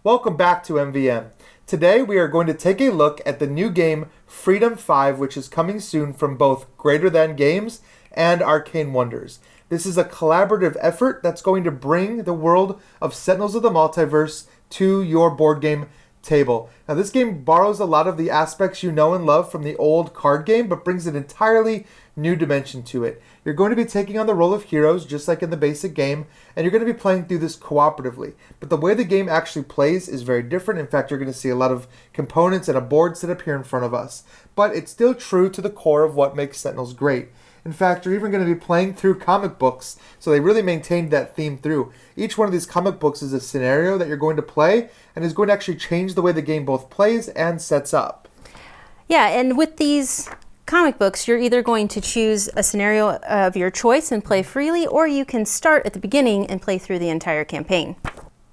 Welcome back to MVM. Today we are going to take a look at the new game Freedom 5, which is coming soon from both Greater Than Games and Arcane Wonders. This is a collaborative effort that's going to bring the world of Sentinels of the Multiverse to your board game table. Now this game borrows a lot of the aspects you know and love from the old card game, but brings an entirely new dimension to it. You're going to be taking on the role of heroes, just like in the basic game, and you're going to be playing through this cooperatively. But the way the game actually plays is very different. In fact, you're going to see a lot of components and a board set up here in front of us. But it's still true to the core of what makes Sentinels great. In fact, you're even going to be playing through comic books, so they really maintained that theme through. Each one of these comic books is a scenario that you're going to play, and is going to actually change the way the game both plays and sets up. Yeah, and with these comic books, you're either going to choose a scenario of your choice and play freely, or you can start at the beginning and play through the entire campaign.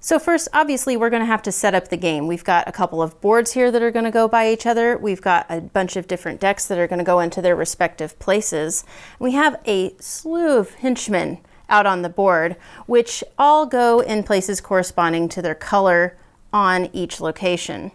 So first, obviously, we're going to have to set up the game. We've got a couple of boards here that are going to go by each other. We've got a bunch of different decks that are going to go into their respective places. We have a slew of henchmen out on the board, which all go in places corresponding to their color on each location.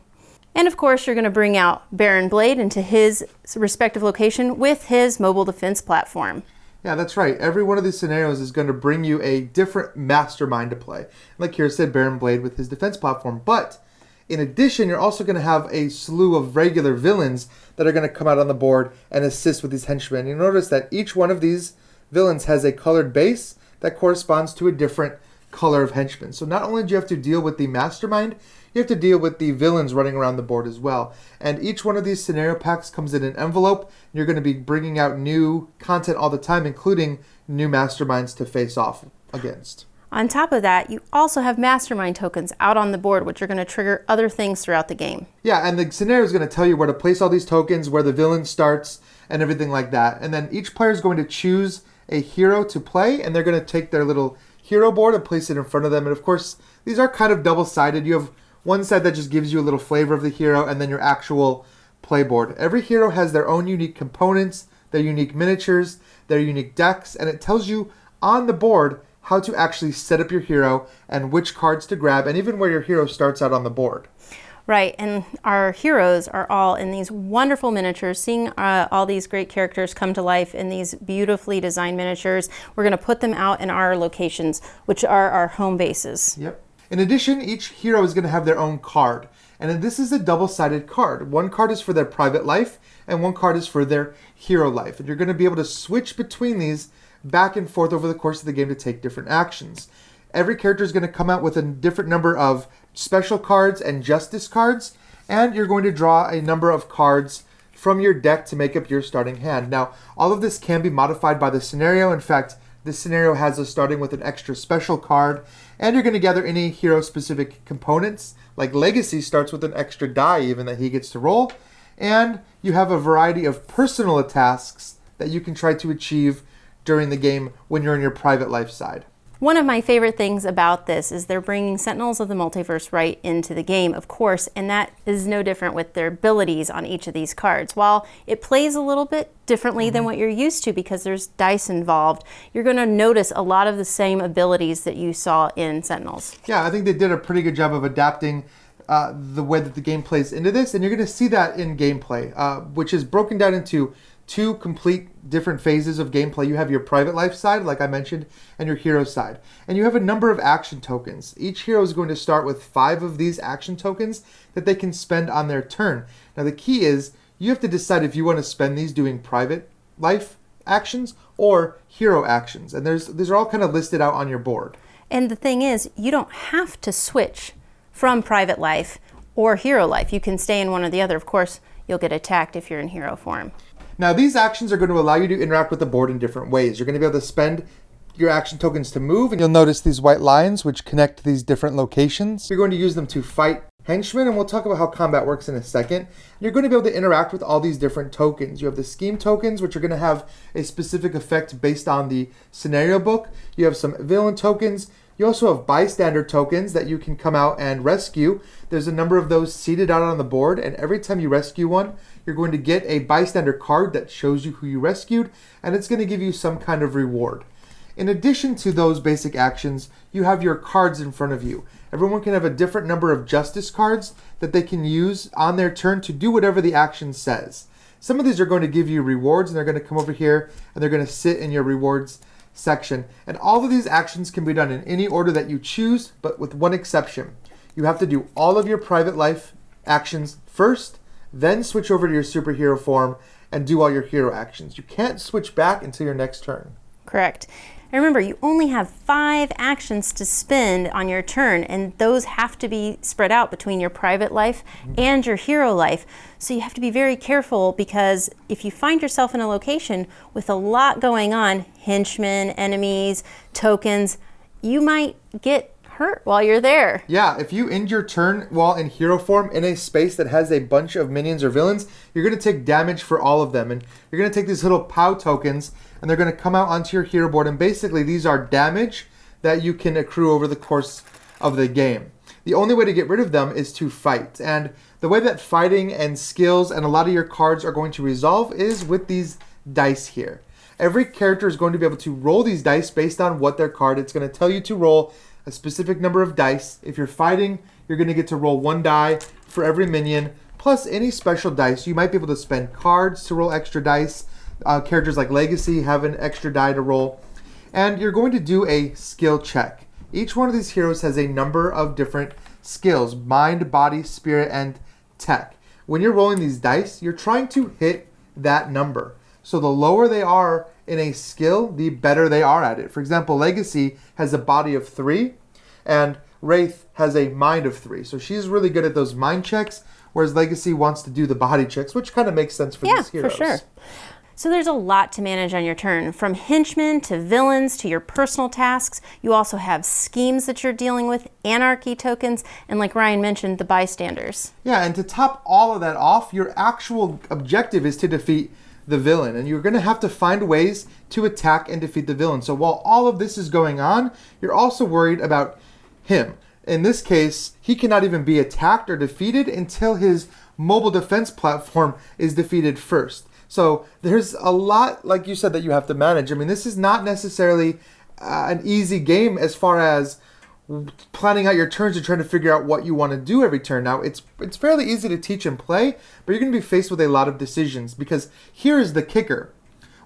And of course, you're going to bring out Baron Blade into his respective location with his mobile defense platform. Yeah, that's right. Every one of these scenarios is going to bring you a different mastermind to play. Like Kira said, Baron Blade with his defense platform. But in addition, you're also going to have a slew of regular villains that are going to come out on the board and assist with these henchmen. You notice that each one of these villains has a colored base that corresponds to a different color of henchmen. So not only do you have to deal with the mastermind, you have to deal with the villains running around the board as well. And each one of these scenario packs comes in an envelope. You're going to be bringing out new content all the time, including new masterminds to face off against. On top of that, you also have mastermind tokens out on the board, which are going to trigger other things throughout the game. Yeah, and the scenario is going to tell you where to place all these tokens, where the villain starts, and everything like that. And then each player is going to choose a hero to play, and they're going to take their little hero board and place it in front of them. And of course, these are kind of double-sided. You have one side that just gives you a little flavor of the hero, and then your actual playboard. Every hero has their own unique components, their unique miniatures, their unique decks, and it tells you on the board how to actually set up your hero and which cards to grab, and even where your hero starts out on the board. Right, and our heroes are all in these wonderful miniatures, seeing all these great characters come to life in these beautifully designed miniatures. We're going to put them out in our locations, which are our home bases. Yep. In addition, each hero is going to have their own card. And this is a double-sided card. One card is for their private life, and one card is for their hero life. And you're going to be able to switch between these back and forth over the course of the game to take different actions. Every character is going to come out with a different number of special cards and justice cards, and you're going to draw a number of cards from your deck to make up your starting hand. Now, all of this can be modified by the scenario. In fact, this scenario has us starting with an extra special card, and you're going to gather any hero-specific components. Like Legacy starts with an extra die even that he gets to roll, and you have a variety of personal tasks that you can try to achieve during the game when you're in your private life side. One of my favorite things about this is they're bringing Sentinels of the Multiverse right into the game, of course, and that is no different with their abilities on each of these cards. While it plays a little bit differently than what you're used to because there's dice involved, you're going to notice a lot of the same abilities that you saw in Sentinels. Yeah, I think they did a pretty good job of adapting the way that the game plays into this, and you're going to see that in gameplay, which is broken down into two complete different phases of gameplay. You have your private life side, like I mentioned, and your hero side. And you have a number of action tokens. Each hero is going to start with 5 of these action tokens that they can spend on their turn. Now the key is you have to decide if you want to spend these doing private life actions or hero actions. And these are all kind of listed out on your board. And the thing is, you don't have to switch from private life or hero life. You can stay in one or the other. Of course, you'll get attacked if you're in hero form. Now, these actions are going to allow you to interact with the board in different ways. You're going to be able to spend your action tokens to move, and you'll notice these white lines which connect these different locations. You're going to use them to fight henchmen, and we'll talk about how combat works in a second. You're going to be able to interact with all these different tokens. You have the scheme tokens, which are going to have a specific effect based on the scenario book. You have some villain tokens. You also have bystander tokens that you can come out and rescue. There's a number of those seated out on the board, and every time you rescue one, you're going to get a bystander card that shows you who you rescued, and it's going to give you some kind of reward. In addition to those basic actions, you have your cards in front of you. Everyone can have a different number of justice cards that they can use on their turn to do whatever the action says. Some of these are going to give you rewards, and they're going to come over here and they're going to sit in your rewards section. And all of these actions can be done in any order that you choose, but with one exception. You have to do all of your private life actions first, then switch over to your superhero form and do all your hero actions. You can't switch back until your next turn. Correct. And remember, you only have 5 actions to spend on your turn, and those have to be spread out between your private life and your hero life. So you have to be very careful, because if you find yourself in a location with a lot going on, henchmen, enemies, tokens, you might get hurt while you're there. Yeah, if you end your turn while in hero form in a space that has a bunch of minions or villains, you're going to take damage for all of them. And you're going to take these little POW tokens, and they're going to come out onto your hero board. And basically, these are damage that you can accrue over the course of the game. The only way to get rid of them is to fight. And the way that fighting and skills and a lot of your cards are going to resolve is with these dice here. Every character is going to be able to roll these dice based on what their card. It's going to tell you to roll a specific number of dice. If you're fighting, you're going to get to roll 1 die for every minion, plus any special dice. You might be able to spend cards to roll extra dice. Characters like Legacy have an extra die to roll. And you're going to do a skill check. Each one of these heroes has a number of different skills: mind, body, spirit, and tech. When you're rolling these dice, you're trying to hit that number. So the lower they are in a skill, the better they are at it. For example, Legacy has a body of 3, and Wraith has a mind of 3. So she's really good at those mind checks, whereas Legacy wants to do the body checks, which kind of makes sense for these heroes. Yeah, for sure. So there's a lot to manage on your turn, from henchmen to villains to your personal tasks. You also have schemes that you're dealing with, anarchy tokens, and like Ryan mentioned, the bystanders. Yeah, and to top all of that off, your actual objective is to defeat the villain, and you're going to have to find ways to attack and defeat the villain. So while all of this is going on, you're also worried about him. In this case, he cannot even be attacked or defeated until his mobile defense platform is defeated first. So there's a lot, like you said, that you have to manage. I mean, this is not necessarily an easy game as far as planning out your turns and trying to figure out what you want to do every turn. Now, it's fairly easy to teach and play, but you're going to be faced with a lot of decisions, because here is the kicker.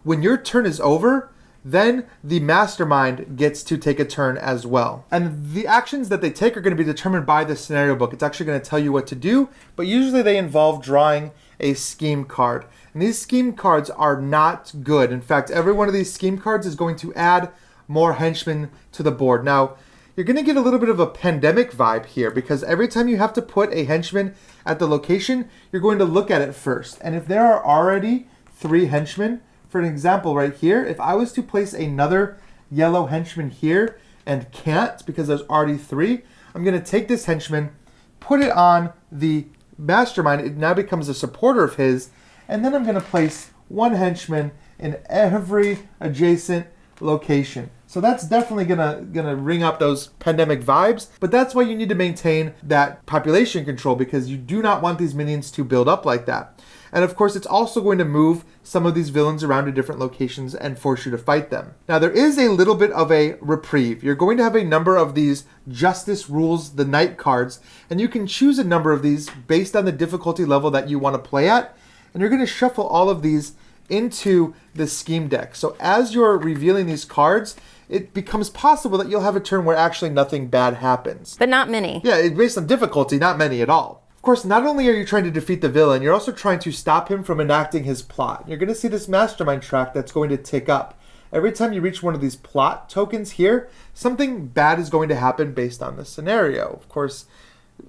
When your turn is over, then the mastermind gets to take a turn as well. And the actions that they take are going to be determined by the scenario book. It's actually going to tell you what to do, but usually they involve drawing a scheme card. And these scheme cards are not good. In fact, every one of these scheme cards is going to add more henchmen to the board. Now, you're going to get a little bit of a pandemic vibe here, because every time you have to put a henchman at the location, you're going to look at it first. And if there are already 3 henchmen, for an example right here, if I was to place another yellow henchman here and can't because there's already 3, I'm going to take this henchman, put it on the mastermind. It now becomes a supporter of his. And then I'm going to place 1 henchman in every adjacent location. So that's definitely gonna ring up those pandemic vibes, but that's why you need to maintain that population control, because you do not want these minions to build up like that. And of course, it's also going to move some of these villains around to different locations and force you to fight them. Now, there is a little bit of a reprieve. You're going to have a number of these Justice Rules the Night cards, and you can choose a number of these based on the difficulty level that you want to play at, and you're going to shuffle all of these into the scheme deck. So as you're revealing these cards, it becomes possible that you'll have a turn where actually nothing bad happens. But not many. Yeah, based on difficulty, not many at all. Of course, not only are you trying to defeat the villain, you're also trying to stop him from enacting his plot. You're going to see this mastermind track that's going to tick up. Every time you reach one of these plot tokens here, something bad is going to happen based on the scenario. Of course,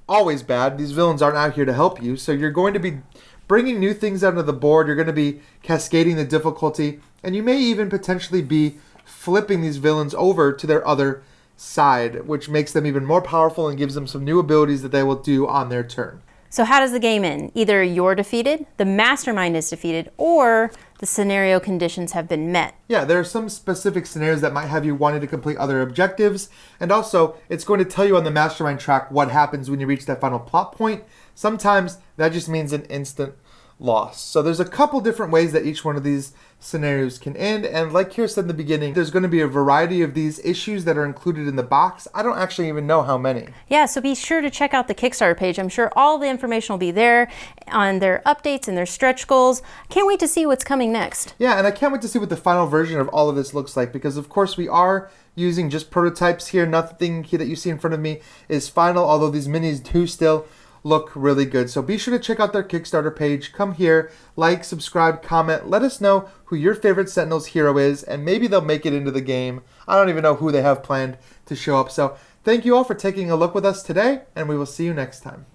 always bad. These villains aren't out here to help you, so you're going to be bringing new things onto the board. You're going to be cascading the difficulty, and you may even potentially be flipping these villains over to their other side, which makes them even more powerful and gives them some new abilities that they will do on their turn. So how does the game end? Either you're defeated, the mastermind is defeated, or the scenario conditions have been met. Yeah, there are some specific scenarios that might have you wanting to complete other objectives, and also it's going to tell you on the mastermind track what happens when you reach that final plot point. Sometimes that just means an instant loss. So there's a couple different ways that each one of these scenarios can end, and like Kira said in the beginning, there's going to be a variety of these issues that are included in the box. I don't actually even know how many. Yeah, so be sure to check out the Kickstarter page. I'm sure all the information will be there on their updates and their stretch goals. Can't wait to see what's coming next. Yeah, and I can't wait to see what the final version of all of this looks like, because of course we are using just prototypes here. Nothing here that you see in front of me is final, although these minis do still look really good. So be sure to check out their Kickstarter page. Come here, like, subscribe, comment. Let us know who your favorite Sentinels hero is, and maybe they'll make it into the game. I don't even know who they have planned to show up. So thank you all for taking a look with us today, and we will see you next time.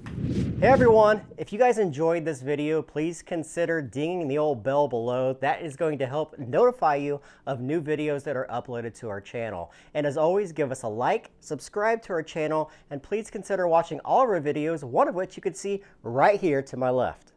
Hey everyone, if you guys enjoyed this video, please consider dinging the old bell below. That is going to help notify you of new videos that are uploaded to our channel. And as always, give us a like, subscribe to our channel, and please consider watching all of our videos, one of which you can see right here to my left.